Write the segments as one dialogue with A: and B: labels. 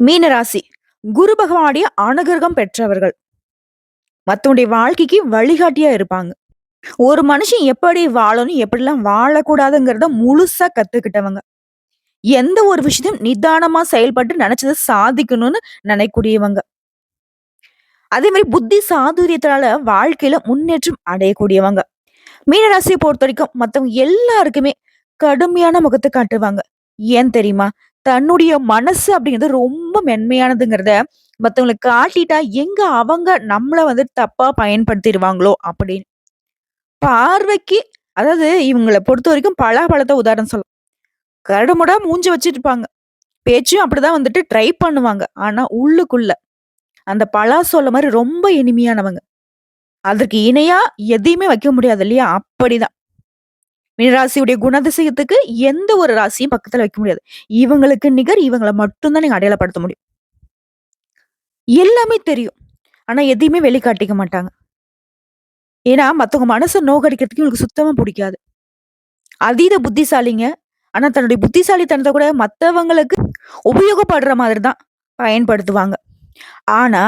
A: மீனராசி குரு பகவானுடைய அனுகிரகம் பெற்றவர்கள். மத்தவங்களுடைய வாழ்க்கைக்கு வழிகாட்டியா இருப்பாங்க. ஒரு மனுஷன் எப்படி வாழணும், எப்படிலாம் வாழக்கூடாதுங்கிறத முழுசா கத்துக்கிட்டவங்க. எந்த ஒரு விஷயத்தையும் நிதானமா செயல்பட்டு நினைச்சத சாதிக்கணும்னு நினைக்கக்கூடியவங்க. அதே மாதிரி புத்தி சாதுரியத்தினால வாழ்க்கையில முன்னேற்றம் அடையக்கூடியவங்க. மீனராசியை பொறுத்த வரைக்கும் மத்தவங்க எல்லாருக்குமே கடுமையான முகத்தை காட்டுவாங்க. ஏன் தெரியுமா? தன்னுடைய மனசு அப்படிங்கிறது ரொம்ப மென்மையானதுங்கிறத மத்தவங்களுக்கு காட்டிட்டா எங்க அவங்க நம்மள வந்து தப்பா பயன்படுத்திருவாங்களோ அப்படின்னு. பார்வைக்கு அதாவது இவங்கள பொறுத்த வரைக்கும் பலாப்பழத்த உதாரணம் சொல்லலாம். கருடுமுடா மூஞ்சி வச்சுட்டு இருப்பாங்க. பேச்சும் அப்படிதான் வந்துட்டு ட்ரை பண்ணுவாங்க. ஆனா உள்ளுக்குள்ள அந்த பலாசொல மாரி ரொம்ப இனிமையானவங்க. அதற்கு இணையா எதையுமே வைக்க முடியாது இல்லையா? அப்படிதான். மீனராசியுடைய குணாதிசயத்துக்கு எந்த ஒரு ராசியும் பக்கத்துல வைக்க முடியாது. இவங்களுக்கு நிகர் இவங்கள மட்டும் தான் நீங்க அடையாளப்படுத்த முடியும். எல்லாமே தெரியும். ஆனா எதையுமே வெளிக்காட்டிக்க மாட்டாங்க. ஏன்னா மத்தவங்க மனச நோகடிக்கிறதுக்கு இவங்களுக்கு சுத்தமா புடிக்காது. அதீத புத்திசாலிங்க. ஆனா தன்னுடைய புத்திசாலித்தனத்த கூட மத்தவங்களுக்கு உபயோகப்படுற மாதிரி தான் பயன்படுத்துவாங்க. ஆனா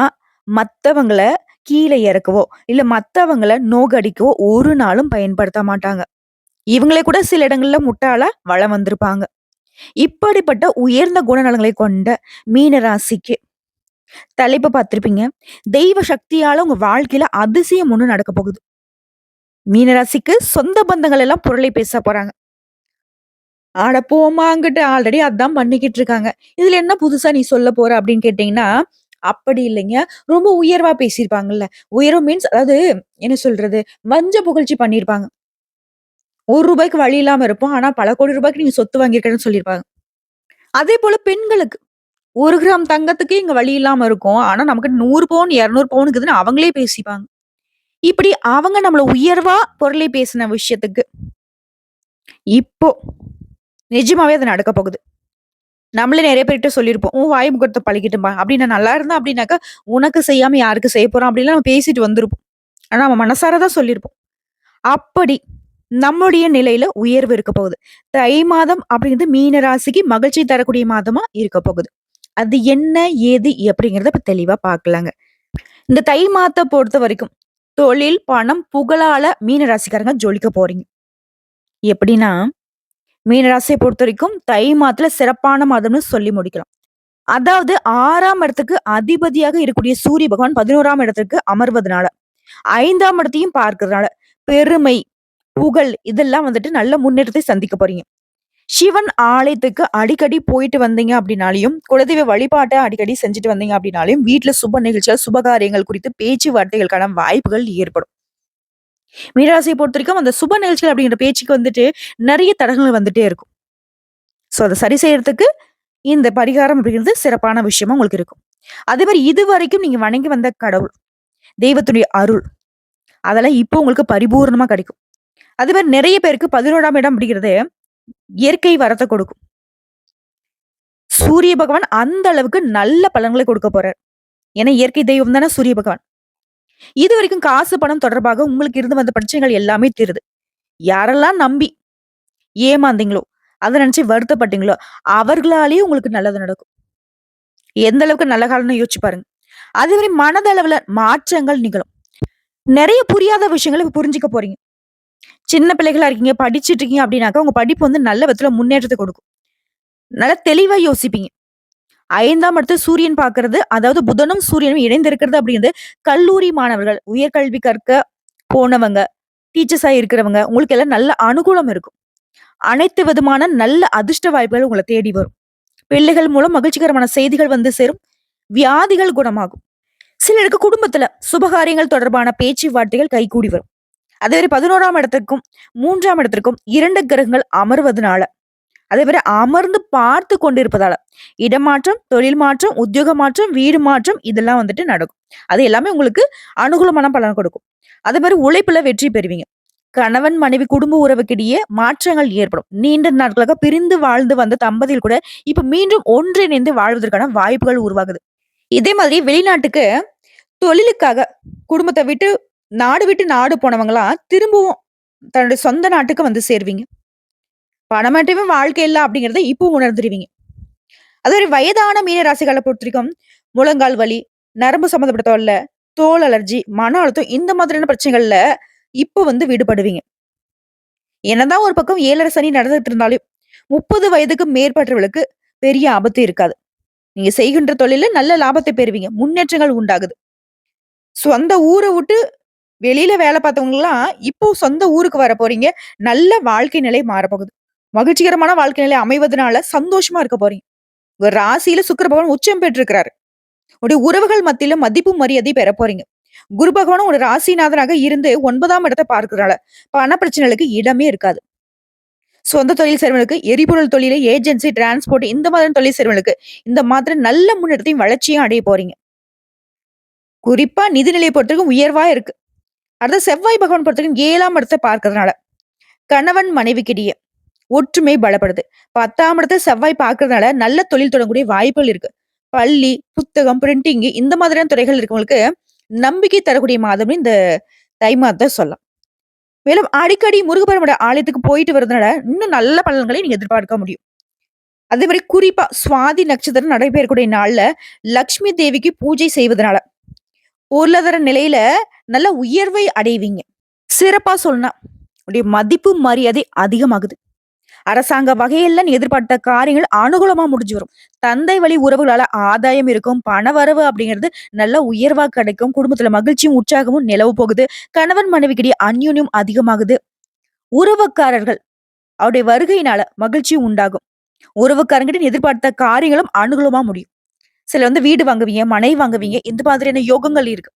A: மத்தவங்கள கீழ இறக்கவோ, இல்ல மத்தவங்கள நோகடிக்கவோ ஒரு நாளும் பயன்படுத்த மாட்டாங்க. இவங்களே கூட சில இடங்கள்ல முட்டாளா வலம் வந்திருப்பாங்க. இப்படிப்பட்ட உயர்ந்த குணநலங்களை கொண்ட மீன ராசிக்கு தலைப்பு பார்த்திருப்பீங்க. தெய்வ சக்தியால உங்க வாழ்க்கையில அதிசயம் ஒண்ணு நடக்க போகுது. மீன ராசிக்கு சொந்த பந்தங்கள் எல்லாம் புரளி பேச போறாங்க. ஆட போம்மா அங்கிட்டு ஆல்ரெடி அதான் பண்ணிக்கிட்டு இருக்காங்க. இதுல என்ன புதுசா நீ சொல்ல போற அப்படின்னு கேட்டீங்கன்னா, அப்படி இல்லைங்க. ரொம்ப உயர்வா பேசியிருப்பாங்கல்ல. உயர்வு மீன்ஸ் அதாவது என்ன சொல்றது? வஞ்ச புகழ்ச்சி பண்ணியிருப்பாங்க. ரூ. 1க்கு வழி இல்லாம இருப்போம். ஆனா பல கோடி ரூபாய்க்கு நீங்க சொத்து வாங்கியிருக்கேன்னு சொல்லியிருப்பாங்க. அதேபோல பெண்களுக்கு 1 கிராம் தங்கத்துக்கே இங்க வழி இல்லாம இருக்கும். ஆனா நமக்கு 100 பவுன், 200 பவுன் இருக்குதுன்னு அவங்களே பேசிப்பாங்க. இப்படி அவங்க நம்மள உயர்வா பொருளை பேசின விஷயத்துக்கு, இப்போ நிஜமாவே அது நடக்க போகுது. நம்மளே நெறைய பேர்ட்ட சொல்லியிருப்போம். "உன் வாய் முகத்த பழகிட்டும்பா." அப்படி நான் நல்லா இருந்தேன் அப்படின்னாக்கா, உனக்கு செய்யாம யாருக்கு செய்ய போறோம் அப்படிலாம் நம்ம பேசிட்டு வந்திருப்போம். ஆனா நம்ம மனசார தான் சொல்லியிருப்போம். அப்படி நம்முடைய நிலையில உயர்வு இருக்க போகுது. தை மாதம் அப்படிங்கிறது மீன ராசிக்கு மகிழ்ச்சி தரக்கூடிய மாதமா இருக்க போகுது. அது என்ன? ஏது? எப்படிங்கிறத இப்ப தெளிவா பார்க்கலாங்க. இந்த தை மாதத்த பொறுத்தவரைக்கும், தொழில், பணம், புகழால மீன ராசிக்காரங்க ஜொலிக்க போறீங்க. எப்படின்னா, மீன ராசிய பொறுத்தவரைக்கும் தை மாதத்துல சிறப்பான மாதம்னு சொல்லி முடிக்கலாம். அதாவது 6ஆம் இடத்துக்கு அதிபதியாக இருக்கக்கூடிய சூரிய பகவான் 11ஆம் இடத்திற்கு அமர்வதனால, 5ஆம் இடத்தையும் பார்க்கிறதுனால, பெருமை, புகழ் இதெல்லாம் வந்துட்டு நல்ல முன்னேற்றத்தை சந்திக்க போறீங்க. சிவன் ஆலயத்துக்கு அடிக்கடி போயிட்டு வந்தீங்க அப்படின்னாலயும், குலதெய்வ வழிபாட்ட அடிக்கடி செஞ்சுட்டு வந்தீங்க அப்படின்னாலயும், வீட்ல சுப நிகழ்ச்சிகள், சுபகாரியங்கள் குறித்து பேச்சுவார்த்தைகளுக்கான வாய்ப்புகள் ஏற்படும். மீனராசியை பொறுத்தவரைக்கும் அந்த சுப நிகழ்ச்சிகள் அப்படிங்கிற பேச்சுக்கு வந்துட்டு நெறைய தடங்கல் வந்துட்டே இருக்கும். சோ அத சரி செய்யறதுக்கு இந்த பரிகாரம் அப்படிங்கிறது சிறப்பான விஷயமா உங்களுக்கு இருக்கும். அதே மாரி இதுவரைக்கும் நீங்க வணங்கி வந்த கடவுள், தெய்வத்துடைய அருள் அதெல்லாம் இப்போ உங்களுக்கு பரிபூரணமா கிடைக்கும். அதே மாரி நெறைய பேருக்கு 11ஆம் இடம் அப்படிங்கிறது இயற்கை வரத்த கொடுக்கும். சூரிய பகவான் அந்த அளவுக்கு நல்ல பலன்களை கொடுக்க போறார். ஏன்னா இயற்கை தெய்வம் தானே சூரிய பகவான். இதுவரைக்கும் காசு, பணம் தொடர்பாக உங்களுக்கு இருந்து வந்த பிரச்சனைகள் எல்லாமே தீருது. யாரெல்லாம் நம்பி ஏமாந்தீங்களோ, அத நினைச்சு வருத்தப்பட்டீங்களோ, அவர்களாலேயே உங்களுக்கு நல்லது நடக்கும். எந்த அளவுக்கு நல்ல காலம்னு யோசிச்சு பாருங்க. அதே மாரி மனதளவுல மாற்றங்கள் நிகழும். நெறைய புரியாத விஷயங்கள இப்ப புரிஞ்சுக்க போறீங்க. சின்ன பிள்ளைகளா இருக்கீங்க, படிச்சுட்டு இருக்கீங்க அப்படின்னாக்கா, உங்க படிப்பு வந்து நல்ல விதத்துல முன்னேற்றத்த கொடுக்கும். நல்லா தெளிவா யோசிப்பீங்க. 5ஆம் இடத்த சூரியன் பார்க்கிறது, அதாவது புதனும், சூரியனும் இணைந்திருக்கிறது அப்படிங்கிறது, கல்லூரி மாணவர்கள், உயர்கல்வி கற்க போனவங்க, டீச்சர்ஸா இருக்கிறவங்க, உங்களுக்கு எல்லாம் நல்ல அனுகூலம் இருக்கும். அனைத்து விதமான நல்ல அதிர்ஷ்ட வாய்ப்புகள் உங்கள தேடி வரும். பிள்ளைகள் மூலம் மகிழ்ச்சிகரமான செய்திகள் வந்து சேரும். வியாதிகள் குணமாகும். சிலருக்கு குடும்பத்துல சுபகாரியங்கள் தொடர்பான பேச்சுவார்த்தைகள் கைகூடி வரும். அதே மாரி 11ஆம் இடத்திற்கும், 3ஆம் இடத்திற்கும் 2 கிரகங்கள் அமர்வதனால, அதே மாரி அமர்ந்து பார்த்து கொண்டிருப்பதால, இடமாற்றம், தொழில் மாற்றம், உத்தியோக மாற்றம், வீடு மாற்றம் இதெல்லாம் வந்துட்டு நடக்கும். அது எல்லாமே உங்களுக்கு அனுகூலமான பலன் கொடுக்கும். அதே மாரி உழைப்புல வெற்றி பெறுவீங்க. கணவன், மனைவி குடும்ப உறவுக்கிடையே மாற்றங்கள் ஏற்படும். நீண்ட நாட்களாக பிரிந்து வாழ்ந்து வந்த தம்பதிகள் கூட இப்ப மீண்டும் ஒன்றிணைந்து வாழ்வதற்கான வாய்ப்புகள் உருவாகுது. இதே மாதிரி வெளிநாட்டுக்கு தொழிலுக்காக குடும்பத்த விட்டு நாடு விட்டு நாடு போனவங்கலாம் திரும்பவும் தன்னுடைய சொந்த நாட்டுக்கு வந்து சேருவீங்க. பணம் மட்டுமே வாழ்க்கை இல்ல அப்படிங்கிறத இப்போ உணர்ந்துருவீங்க. அதே மாரி வயதான மீன ராசிகள பொறுத்தவரைக்கும், முழங்கால் வலி, நரம்பு சம்மந்தப்பட்ட தொல்ல, தோல் அலர்ஜி, மன அழுத்தம் இந்த மாதிரியான பிரச்சனைகள்ல இப்ப விடுபடுவீங்க. என்னதான் ஒரு பக்கம் 7:30 சனி நடந்துட்டு இருந்தாலும், 30 வயதுக்கு மேற்பட்டவர்களுக்கு பெரிய ஆபத்து இருக்காது. நீங்க செய்கின்ற தொழில்ல நல்ல லாபத்தை பெறுவீங்க. முன்னேற்றங்கள் உண்டாகுது. சொந்த ஊர விட்டு வெளியில வேலை பார்த்தவங்கலாம், இப்போ சொந்த ஊருக்கு வரப்போறீங்க. நல்ல வாழ்க்கை நிலை மாறப்போகுது. மகிழ்ச்சிகரமான வாழ்க்கை நிலை அமைவதனால சந்தோஷமா இருக்க போறீங்க. உங்க ராசியில சுக்கிர பகவான் உச்சம் பெற்றிருக்கிறாரு. உங்களுடைய உறவுகள் மத்தியில மதிப்பும், மரியாதை பெறப் போறீங்க. குரு பகவானும் ஒரு ராசிநாதனாக இருந்து 9ஆம் இடத்த பார்க்கிறனால, பண பிரச்சனைகளுக்கு இடமே இருக்காது. சொந்த தொழில் செய்றவங்களுக்கு, எரிபொருள் தொழிலு, ஏஜென்சி, டிரான்ஸ்போர்ட் இந்த மாதிரியான தொழில் செய்றவங்களுக்கு, இந்த மாதிரி நல்ல முன்னேற்றத்தையும், வளர்ச்சியும் அடைய போறீங்க. குறிப்பா நிதிநிலைய பொறுத்தவரைக்கும் உயர்வா இருக்கு. அடுத்து செவ்வாய் பகவான் பொறுத்தவரைக்கும் 7ஆம் இடத்த பார்க்கிறதுனால, கணவன் மனைவிக்கிடையே ஒற்றுமை பலப்படுது. 10ஆம் இடத்த செவ்வாய் பார்க்கிறதுனால, நல்ல தொழில் தொடங்கக்கூடிய வாய்ப்புகள் இருக்கு. பள்ளி, புத்தகம், பிரிண்டிங் இந்த மாதிரியான துறைகள் இருக்கவங்களுக்கு, நம்பிக்கை தரக்கூடிய மாதம்னு இந்த தை மாதத்த சொல்லலாம். மேலும் அடிக்கடி முருகப்பெருமானுடைய ஆலயத்துக்கு போயிட்டு வரதுனால, இன்னும் நல்ல பலன்களை நீங்க எதிர்பார்க்க முடியும். அதே மாரி குறிப்பா சுவாதி நட்சத்திரம் நடைபெறக்கூடிய நாள்ல, லக்ஷ்மி தேவிக்கு பூஜை செய்வதனால, பொருளாதார நிலையில நல்ல உயர்வை அடைவீங்க. சிறப்பா சொல்லணும்னா, உடைய மதிப்பு, மரியாதை அதிகமாகுது. அரசாங்க வகையில நீ எதிர்பார்த்த காரியங்கள் அனுகூலமா முடிஞ்சு வரும். தந்தை வழி உறவுகளால ஆதாயம் இருக்கும். பணவரவு அப்படிங்கிறது நல்ல உயர்வா கிடைக்கும். குடும்பத்துல மகிழ்ச்சியும், உற்சாகமும் நிலவ போகுது. கணவன் மனைவிக்கிடையே அந்யோன்யம் அதிகமாகுது. உறவுக்காரர்கள் அவருடைய வருகையினால மகிழ்ச்சியும் உண்டாகும். உறவுக்காரங்கிட்ட நீ எதிர்பார்த்த காரியங்களும் அனுகூலமா முடியும். சிலர் வீடு வாங்குவீங்க, மனை வாங்குவீங்க. இந்த மாதிரியான யோகங்கள் இருக்கு.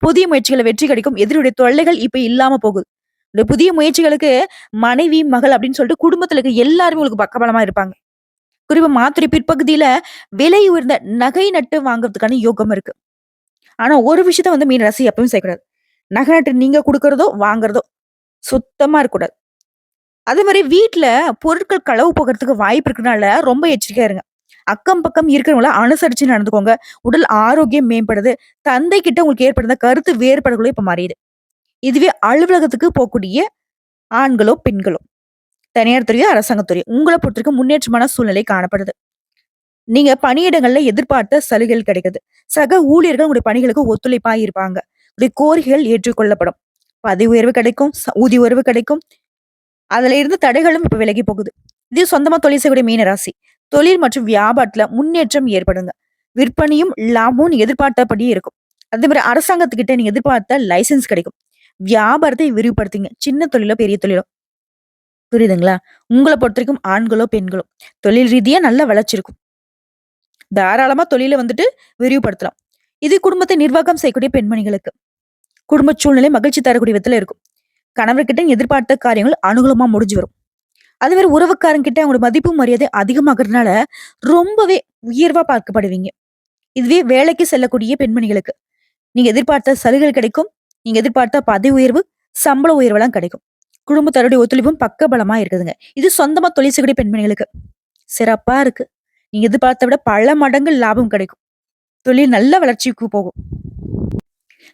A: புதிய முயற்சிகள்ல வெற்றி கிடைக்கும். எதிரியுடைய தொல்லைகள் இப்ப இல்லாம போகுது. இந்த புதிய முயற்சிகளுக்கு மனைவி, மகள் அப்படின்னு சொல்லிட்டு குடும்பத்துல இருக்க எல்லாருமே உங்களுக்கு பக்கபலமா இருப்பாங்க. குறிப்பா மாத்துரை பிற்பகுதியில விலை உயர்ந்த நகை நட்டு வாங்குறதுக்கான யோகம் இருக்கு. ஆனா ஒரு விஷயத்த மீன ராசி எப்பவும் செய்யக்கூடாது. நகை நட்டு நீங்க குடுக்குறதோ, வாங்குறதோ சுத்தமா இருக்கக்கூடாது. அதே மாரி வீட்ல பொருட்கள் களவு போகுறதுக்கு வாய்ப்பு இருக்கனால ரொம்ப எச்சரிக்கையா இருங்க. அக்கம் பக்கம் இருக்கிறவங்கள அனுசரிச்சு நடந்துக்கோங்க. உடல் ஆரோக்கியம் மேம்படுது. தந்தை கிட்ட உங்களுக்கு ஏற்படுத்த கருத்து வேறுபாடுகளும் இப்ப மறையுது. இதுவே அலுவலகத்துக்கு போக்கூடிய ஆண்களோ, பெண்களோ, தனியார் துறையோ, அரசாங்கத் துறையோ உங்கள பொறுத்தவரைக்கும் முன்னேற்றமான சூழ்நிலை காணப்படுது. நீங்க பணியிடங்கள்ல எதிர்பார்த்த சலுகைகள் கிடைக்குது. சக ஊழியர்கள் உங்களுடைய பணிகளுக்கு ஒத்துழைப்பா இருப்பாங்க. உங்களுடைய கோரிக்கைகள் ஏற்றுக்கொள்ளப்படும். பதவி உயர்வு கிடைக்கும். ஊதிய உயர்வு கிடைக்கும். அதுல இருந்து தடைகளும் இப்ப விலகி போகுது. இது சொந்தமா தொழில் செய்யக்கூடிய மீன ராசி. தொழில் மற்றும் வியாபாரத்துல முன்னேற்றம் ஏற்படுங்க. விற்பனையும், லாபமும் நீங்க எதிர்பார்த்தபடியே இருக்கும். அதே மாரி அரசாங்கத்துக்கிட்ட நீங்க எதிர்பார்த்த லைசென்ஸ் கிடைக்கும். வியாபாரத்தை விரிவுபடுத்துங்க. சின்ன தொழிலோ, பெரிய தொழிலோ. புரியுதுங்களா? உங்கள பொறுத்தவரைக்கும் ஆண்களோ, பெண்களோ தொழில் ரீதியா நல்ல வளர்ச்சி இருக்கும். தாராளமா தொழில விரிவுபடுத்தலாம். இது குடும்பத்தை நிர்வாகம் செய்யக்கூடிய பெண்மணிகளுக்கு. குடும்ப சூழ்நிலை மகிழ்ச்சி தரக்கூடிய விதத்துல இருக்கும். கணவர்கிட்ட எதிர்பார்த்த காரியங்கள் அனுகூலமா முடிஞ்சு வரும். அதே மாரி உறவுக்காரங்கிட்ட அவங்களோட மதிப்பு, மரியாதை அதிகமாகறதுனால ரொம்பவே உயர்வா பார்க்கப்படுவீங்க. இதுவே வேலைக்கு செல்லக்கூடிய பெண்மணிகளுக்கு, நீங்க எதிர்பார்த்த சலுகைகள் கிடைக்கும். நீங்க எதிர்பார்த்த பதவி உயர்வு, சம்பள உயர்வெல்லாம் கிடைக்கும். குடும்பத்தாருடைய ஒத்துழைப்பும் பக்கபலமா இருக்குதுங்க. இது சொந்தமா தொழில் செய்யக்கூடிய பெண்மணிகளுக்கு சிறப்பா இருக்கு. நீங்க எதிர்பார்த்த விட பல மடங்கு லாபம் கிடைக்கும். தொழில் நல்ல வளர்ச்சிக்கு போகும்.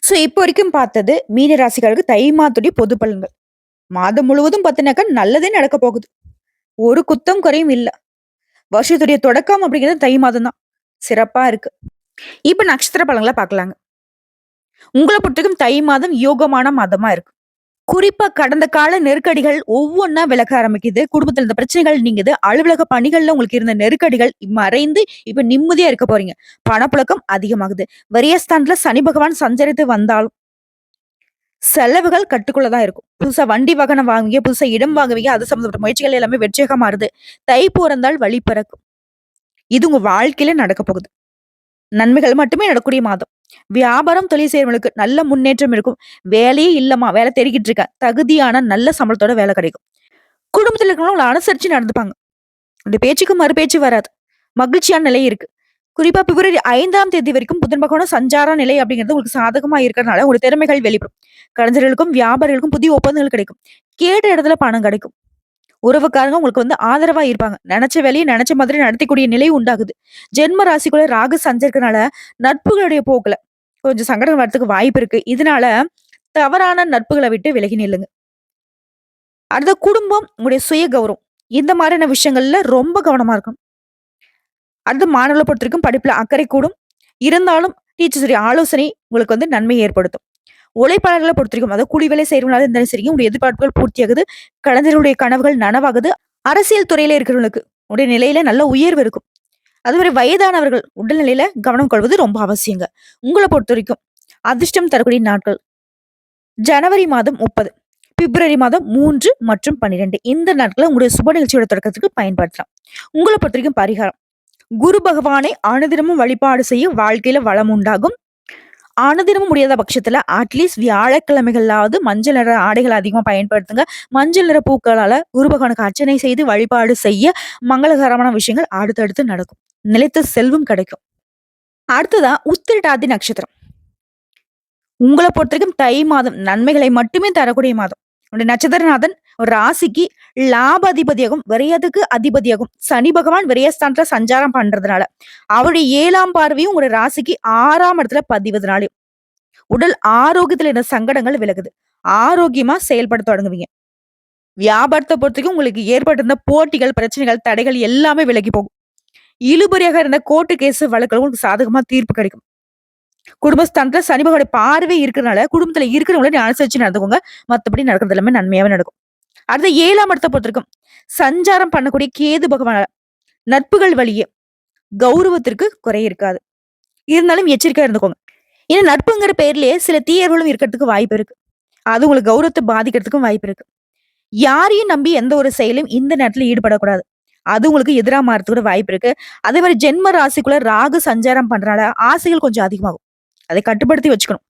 A: சோ இப்போ வரைக்கும் பார்த்தது மீன ராசிக்காரருக்கு தை மாதத்துடைய பொது பலன்கள். மாதம் முழுவதும் பார்த்தீங்கன்னாக்கா நல்லதே நடக்க போகுது. ஒரு குத்தம் குறையும் இல்ல. வருஷத்துடைய தொடக்கம் அப்படிங்கிறது தை மாதம் தான். சிறப்பா இருக்கு. இப்ப நட்சத்திர பலன்கள பார்க்கலாங்க. உங்கள பொறுத்தவரைக்கும் தை மாதம் யோகமான மாதமா இருக்கு. குறிப்பா கடந்த கால நெருக்கடிகள் ஒவ்வொன்னா விலக ஆரம்பிக்குது. குடும்பத்துல இருந்த பிரச்சனைகள் நீங்குது. அலுவலக பணிகள்ல உங்களுக்கு இருந்த நெருக்கடிகள் மறைந்து இப்ப நிம்மதியா இருக்க போறீங்க. பணப்புழக்கம் அதிகமாகுது. விரயஸ்தானத்துல சனி பகவான் சஞ்சரித்து வந்தாலும் செலவுகள் கட்டுக்குள்ள தான் இருக்கும். புதுசா வண்டி வாகனம் வாங்குவீங்க, புதுசா இடம் வாங்குவீங்க. அது சம்மந்தப்பட்ட முயற்சிகள் எல்லாமே வெற்றியாக மாறுது. தை பொறந்தால் வழி பிறக்கும். இது உங்க வாழ்க்கையில நடக்க போகுது. நன்மைகள் மட்டுமே நடக்கக்கூடிய மாதம். வியாபாரம், தொழில் செய்றவங்களுக்கு நல்ல முன்னேற்றம் இருக்கும். வேலையே இல்லம்மா, வேலை தேடிக்கிட்டு இருக்கேன். தகுதியான நல்ல சம்பளத்தோட வேலை கிடைக்கும். குடும்பத்துல இருக்கிறவங்க உங்கள அனுசரிச்சு நடந்துப்பாங்க. அந்த பேச்சுக்கு மறு பேச்சு வராது. மகிழ்ச்சியான நிலை இருக்கு. குறிப்பா பிப்ரவரி 5ஆம் தேதி வரைக்கும் புதன் பகவான சஞ்சார நிலை அப்படிங்கிறது உங்களுக்கு சாதகமா இருக்கிறதுனால உங்களுடைய திறமைகள் வெளிப்படும். கலைஞர்களுக்கும், வியாபாரிகளுக்கும் புதிய ஒப்பந்தங்கள் கிடைக்கும். கேட்ட இடத்துல பணம் கிடைக்கும். உறவுக்காரங்க உங்களுக்கு ஆதரவா இருப்பாங்க. நெனச்ச வேலைய நெனச்ச மாதிரி நடத்திக்கூடிய நிலை உண்டாகுது. ஜென்ம ராசிக்குள்ள ராகு சஞ்சரிக்கிறனால நட்புகளுடைய போக்குல கொஞ்சம் சங்கடம் வரதுக்கு வாய்ப்பு இருக்கு. இதனால தவறான நட்புகள விட்டு விலகி நில்லுங்க. அடுத்த குடும்பம், உங்களுடைய சுய கௌரவம் இந்த மாதிரியான விஷயங்கள்ல ரொம்ப கவனமா இருக்கணும். அடுத்து மாணவர்கள பொறுத்தவரைக்கும் படிப்புல அக்கறை கூடும். இருந்தாலும் டீச்சர்ஸுடைய ஆலோசனை உங்களுக்கு நன்மை ஏற்படுத்தும். உழைப்பாளர்கள பொறுத்தவரைக்கும் அதாவது கூலி வேலை செய்றவங்களா இருந்தாலும் சரி, உங்களுடைய எதிர்பார்ப்புகள் பூர்த்தியாகுது. கலைஞர்களுடைய கனவுகள் நனவாகுது. அரசியல் துறையில இருக்கிறவங்களுக்கு உடைய நிலையில நல்ல உயர்வு இருக்கும். அதுமாரி வயதானவர்கள் உடல்நிலையில கவனம் கொள்வது ரொம்ப அவசியங்க. உங்கள பொறுத்தவரைக்கும் அதிர்ஷ்டம் தரக்கூடிய நாட்கள் ஜனவரி மாதம் 30, பிப்ரவரி மாதம் 3 மற்றும் 12 இந்த நாட்கள உங்களுடைய சுப நிகழ்ச்சியோட தொடக்கத்துக்கு பயன்படுத்தலாம். உங்கள பொறுத்தவரைக்கும் பரிகாரம் குரு பகவானை அனுதினமும் வழிபாடு செய்ய வாழ்க்கையில வளம் உண்டாகும். அனுதினமும் முடியாத பட்சத்துல அட்லீஸ்ட் வியாழக்கிழமைகளாவது மஞ்சள் நிற ஆடைகள் அதிகமா பயன்படுத்துங்க. மஞ்சள் நிற பூக்களால குரு பகவானுக்கு அர்ச்சனை செய்து வழிபாடு செய்ய மங்களகரமான விஷயங்கள் அடுத்தடுத்து நடக்கும். நிலைத்த செல்வம் கிடைக்கும். அடுத்ததா உத்திரட்டாதி நட்சத்திரம். உங்கள பொறுத்தவரைக்கும் தை மாதம் நன்மைகளை மட்டுமே தரக்கூடிய மாதம். உங்களுடைய நட்சத்திரநாதன் ஒரு ராசிக்கு லாப அதிபதியாகும், விரயத்துக்கு அதிபதியாகும். சனி பகவான் விரயஸ்தானத்துல சஞ்சாரம் பண்றதுனால அவருடைய 7ஆம் பார்வையும் உங்களுடைய ராசிக்கு 6ஆம் இடத்துல பதிவதனாலையும் உடல் ஆரோக்கியத்துல இருந்த சங்கடங்கள் விலகுது. ஆரோக்கியமா செயல்பட தொடங்குவீங்க. வியாபாரத்தை பொறுத்தவரைக்கும் உங்களுக்கு ஏற்பட்டிருந்த போட்டிகள், பிரச்சனைகள், தடைகள் எல்லாமே விலகி போகும். இழுபறியாக இருந்த கோர்ட்டு கேஸ் வழக்குகள் உங்களுக்கு சாதகமா தீர்ப்பு கிடைக்கும். குடும்பஸ்தானத்துல சனி பகவானுடைய பார்வை இருக்கிறனால குடும்பத்துல இருக்கிறவங்கள நீ அனுசரிச்சு நடந்துக்கோங்க. மத்தபடி நடக்கிறது எல்லாமே நன்மையாவே நடக்கும். அடுத்த 7ஆம் இடத்தை பொறுத்திருக்கும் சஞ்சாரம் பண்ணக்கூடிய கேது பகவான் நட்புகள் வழியே கௌரவத்திற்கு குறை இருக்காது. இருந்தாலும் எச்சரிக்கையா இருந்துக்கோங்க. ஏன்னா நட்புங்கிற பேர்லயே சில தீயர்களும் இருக்கிறதுக்கு வாய்ப்பு இருக்கு. அது உங்களுக்கு கௌரவத்தை பாதிக்கிறதுக்கும் வாய்ப்பு இருக்கு. யாரையும் நம்பி எந்த ஒரு செயலும் இந்த நேரத்துல ஈடுபடக்கூடாது. அது உங்களுக்கு எதிரா மாறதுக்கு கூட வாய்ப்பு இருக்கு. அதே மாதிரி ஜென்ம ராசிக்குள்ள ராகு சஞ்சாரம் பண்றனால ஆசைகள் கொஞ்சம் அதிகமாகும். அதை கட்டுப்படுத்தி வச்சுக்கணும்.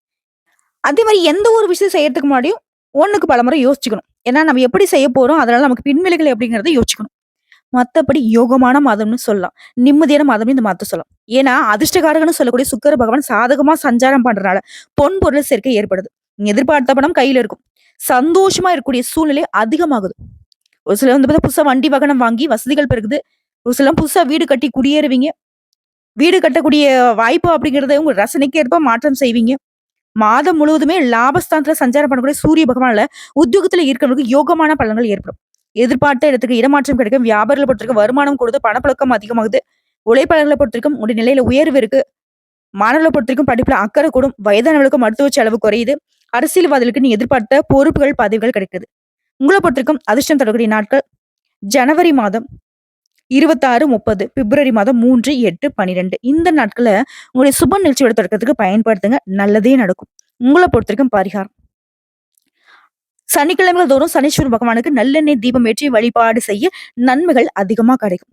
A: அதே மாதிரி எந்த ஒரு விஷயம் செய்யறதுக்கு முன்னாடியும் ஒண்ணுக்கு பலமுறை யோசிச்சுக்கணும். ஏன்னா நம்ம எப்படி செய்ய போறோம், அதனால நமக்கு பின்விளைகள் எப்படிங்கிறத யோசிச்சுக்கணும். மத்தபடி யோகமான மாதம்னு சொல்லலாம். நிம்மதியான மாதம்னு இந்த மாதத்தை சொல்லலாம். ஏன்னா அதிர்ஷ்டகாரகன்னு சொல்லக்கூடிய சுக்கிர பகவான் சாதகமா சஞ்சாரம் பண்றதுனால பொன் பொருள் சேர்க்கை ஏற்படுது. நீங்க எதிர்பார்த்த பணம் கையில இருக்கும். சந்தோஷமா இருக்கக்கூடிய சூழ்நிலை அதிகமாகுது. ஒரு சிலர் பார்த்தா புதுசா வண்டி வாகனம் வாங்கி வசதிகள் பெருகுது. ஒரு சிலர் புதுசா வீடு கட்டி குடியேறுவீங்க. வீடு கட்டக்கூடிய வாய்ப்பு அப்படிங்கிறத உங்க ரசனைக்கு ஏற்ப மாற்றம் செய்வீங்க. மாதம் முழுவதுமே லாபஸ்தானத்துல சஞ்சாரம் பண்ணக்கூடிய சூரிய பகவானால உத்தியோகத்துல இருக்கிறவங்களுக்கு யோகமான பலன்கள் ஏற்படும். எதிர்பார்த்த இடத்துக்கு இடமாற்றம் கிடைக்கும். வியாபாரிகளை பொறுத்திருக்கும் வருமானம் கொடுத்து பணப்புழக்கம் அதிகமாகுது. உழைப்பாளர்களை பொறுத்திருக்கும் உடைய நிலையில உயர்வு இருக்கு. மாணவர்களை பொறுத்திருக்கும் படிப்புல அக்கறை கூடும். வயதானவர்களுக்கு மருத்துவ செலவு குறையுது. அரசியல்வாதிகளுக்கு நீ எதிர்பார்த்த பொறுப்புகள் பதவிகள் கிடைக்குது. உங்களை பொறுத்திருக்கும் அதிர்ஷ்டம் தரக்கூடிய நாட்கள் ஜனவரி மாதம் 26, 30, பிப்ரவரி மாதம் 3, 8, 12 இந்த நாட்கள உங்களுடைய சுப நிகழ்ச்சியோட தொடக்கத்துக்கு பயன்படுத்துங்க. நல்லதே நடக்கும். உங்களை பொறுத்திருக்கும் பரிகாரம் சனிக்கிழமைகள் தோறும் சனீஸ்வர பகவானுக்கு நல்லெண்ணெய் தீபம் ஏற்றி வழிபாடு செய்ய நன்மைகள் அதிகமா கிடைக்கும்.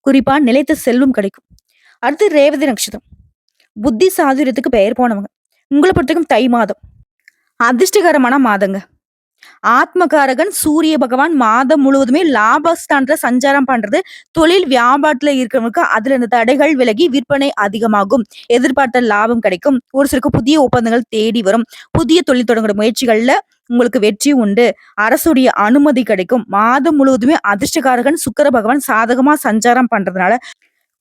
A: குறிப்பா நிலைத்த செல்வம் கிடைக்கும். அடுத்து ரேவதி நட்சத்திரம். புத்தி சாதுரியத்துக்கு பெயர் போனவங்க. உங்களை பொறுத்திருக்கும் தை மாதம் அதிர்ஷ்டகரமான மாதங்க. ஆத்மகாரகன் சூரிய பகவான் மாதம் முழுவதுமே லாபஸ்தானத்துல சஞ்சாரம் பண்றது தொழில் வியாபாரத்துல இருக்கிறவங்களுக்கு அதுல இந்த தடைகள் விலகி விற்பனை அதிகமாகும். எதிர்பார்த்த லாபம் கிடைக்கும். ஒரு சிலருக்கு புதிய ஒப்பந்தங்கள் தேடி வரும். புதிய தொழில் தொடங்குற முயற்சிகள்ல உங்களுக்கு வெற்றி உண்டு. அரசுடைய அனுமதி கிடைக்கும். மாதம் முழுவதுமே அதிர்ஷ்டகாரகன் சுக்கிர பகவான் சாதகமா சஞ்சாரம் பண்றதுனால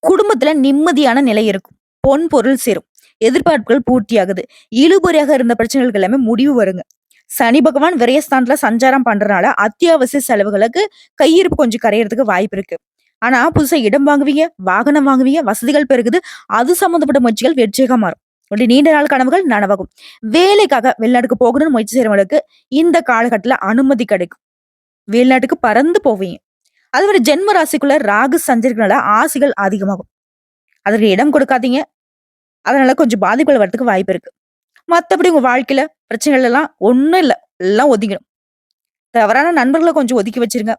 A: குடும்பத்துல நிம்மதியான நிலை இருக்கும். பொன் பொருள் சேரும். எதிர்பார்ப்புகள் பூர்த்தியாகுது. இழுபறியாக இருந்த பிரச்சனைகளுக்கு எல்லாமே முடிவு வருங்க. சனி பகவான் விரயஸ்தானத்துல சஞ்சாரம் பண்றதுனால அத்தியாவசிய செலவுகளுக்கு கையிருப்பு கொஞ்சம் கரையறதுக்கு வாய்ப்பு இருக்கு. ஆனா புதுசா இடம் வாங்குவீங்க, வாகனம் வாங்குவீங்க, வசதிகள் பெருகுது. அது சம்பந்தப்பட்ட முயற்சிகள் வெற்றியாக மாறும். உடைய நீண்ட நாள் கனவுகள் நனவாகும். வேலைக்காக வெளிநாட்டுக்கு போகணும்னு முயற்சி செய்யறவங்களுக்கு இந்த காலகட்டத்துல அனுமதி கிடைக்கும். வெளிநாட்டுக்கு பறந்து போவீங்க. அது ஒரு ஜென்ம ராசிக்குள்ள ராகு சஞ்சரிக்கிறனால ஆசைகள் அதிகமாகும். அதற்கு இடம் கொடுக்காதீங்க. அதனால கொஞ்சம் பாதிப்புகள் வரதுக்கு வாய்ப்பு இருக்கு. மத்தபடி உங்க வாழ்க்கையில பிரச்சனைகள் எல்லாம் ஒண்ணும் இல்ல. எல்லாம் ஒதுங்கிடும். தவறான நண்பர்களை கொஞ்சம் ஒதுக்கி வச்சிருங்க.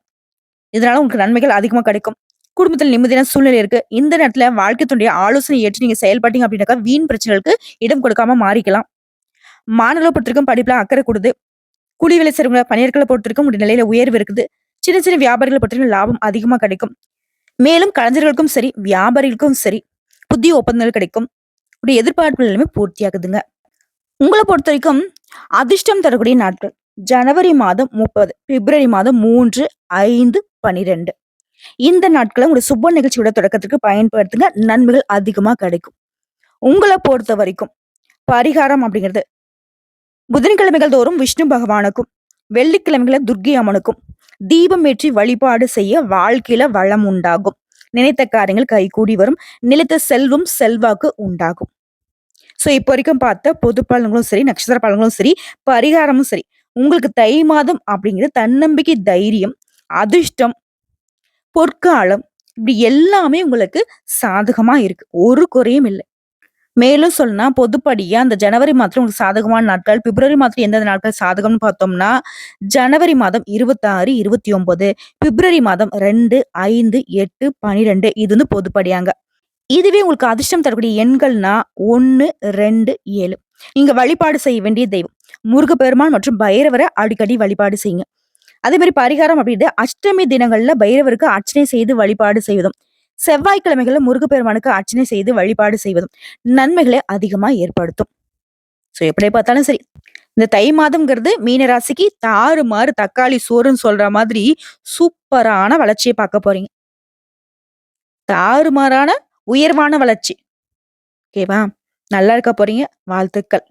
A: இதனால உங்களுக்கு நன்மைகள் அதிகமா கிடைக்கும். குடும்பத்தில் நிம்மதியான சூழ்நிலை இருக்கு. இந்த நேரத்துல வாழ்க்கை துணைய ஆலோசனை ஏற்று நீங்க செயல்பட்டீங்க அப்படின்னாக்கா வீண் பிரச்சனைகளுக்கு இடம் கொடுக்காம மாறிக்கலாம். மாணவர்களை பொறுத்திருக்கும் படிப்புல அக்கறை கொடுது. கூலி வேலை செய்றவங்க பணியாட்களை பொறுத்திருக்கும் உடைய நிலையில உயர்வு இருக்குது. சின்ன சின்ன வியாபாரிகளை பொறுத்திருக்கும் லாபம் அதிகமா கிடைக்கும். மேலும் கலைஞர்களுக்கும் சரி வியாபாரிகளுக்கும் சரி புதிய ஒப்பந்தங்கள் கிடைக்கும். உடைய எதிர்பார்ப்புகள் எல்லாமே பூர்த்தியாகுதுங்க. உங்களை பொறுத்த வரைக்கும் அதிர்ஷ்டம் தரக்கூடிய நாட்கள் ஜனவரி மாதம் 30, பிப்ரவரி மாதம் 3, 5, 12 இந்த நாட்களை உங்களுடைய சுப நிகழ்ச்சியோட தொடக்கத்துக்கு பயன்படுத்துங்க. நன்மைகள் அதிகமா கிடைக்கும். உங்களை பொறுத்த வரைக்கும் பரிகாரம் அப்படிங்கிறது புதன்கிழமைகள் தோறும் விஷ்ணு பகவானுக்கும் வெள்ளிக்கிழமைகளை துர்க்கை அம்மனுக்கும் தீபம் ஏற்றி வழிபாடு செய்ய வாழ்க்கையில வளம் உண்டாகும். நினைத்த காரியங்கள் கைகூடி வரும். நிலைத்த செல்வம், செல்வாக்கு உண்டாகும். ஸோ இப்போ வரைக்கும் பார்த்த பொது பலன்களும் சரி, நட்சத்திர பலன்களும் சரி, பரிகாரமும் சரி, உங்களுக்கு தை மாதம் அப்படிங்கிறது தன்னம்பிக்கை, தைரியம், அதிர்ஷ்டம், பொற்காலம் இப்படி எல்லாமே உங்களுக்கு சாதகமா இருக்கு. ஒரு குறையும் இல்ல. மேலும் சொல்லணும்னா பொதுப்படியா அந்த ஜனவரி மாதத்துல உங்களுக்கு சாதகமான நாட்கள், பிப்ரவரி மாதத்துல எந்தெந்த நாட்கள் சாதகம்னு பார்த்தோம்னா, ஜனவரி மாதம் 26, 29, பிப்ரவரி மாதம் 2, 5, 8, 12 இது வந்து பொதுப்படியாங்க. இதுவே உங்களுக்கு அதிர்ஷ்டம் தரக்கூடிய எண்கள்னா 1, 2, 7. நீங்க வழிபாடு செய்ய வேண்டிய தெய்வம். முருகப்பெருமான் மற்றும் பைரவர அடிக்கடி வழிபாடு செய்யுங்க. அதே மாரி பரிகாரம் அப்படின்ட்டு அஷ்டமி தினங்கள்ல பைரவருக்கு அர்ச்சனை செய்து வழிபாடு செய்வதும், செவ்வாய்க்கிழமைகள்ல முருகப்பெருமானுக்கு அர்ச்சனை செய்து வழிபாடு செய்வதும் நன்மைகளை அதிகமா ஏற்படுத்தும். ஸோ எப்படி பார்த்தாலும் சரி, இந்த தை மாதம்ங்கிறது மீன ராசிக்கு தாறுமாறு தக்காளி சோறுன்னு சொல்ற மாதிரி சூப்பரான வளர்ச்சிய பார்க்க போறீங்க. தாறுமாறான உயர்வான வளர்ச்சி. ஓகேவா? நல்லா இருக்க போறீங்க. வாழ்த்துக்கள்.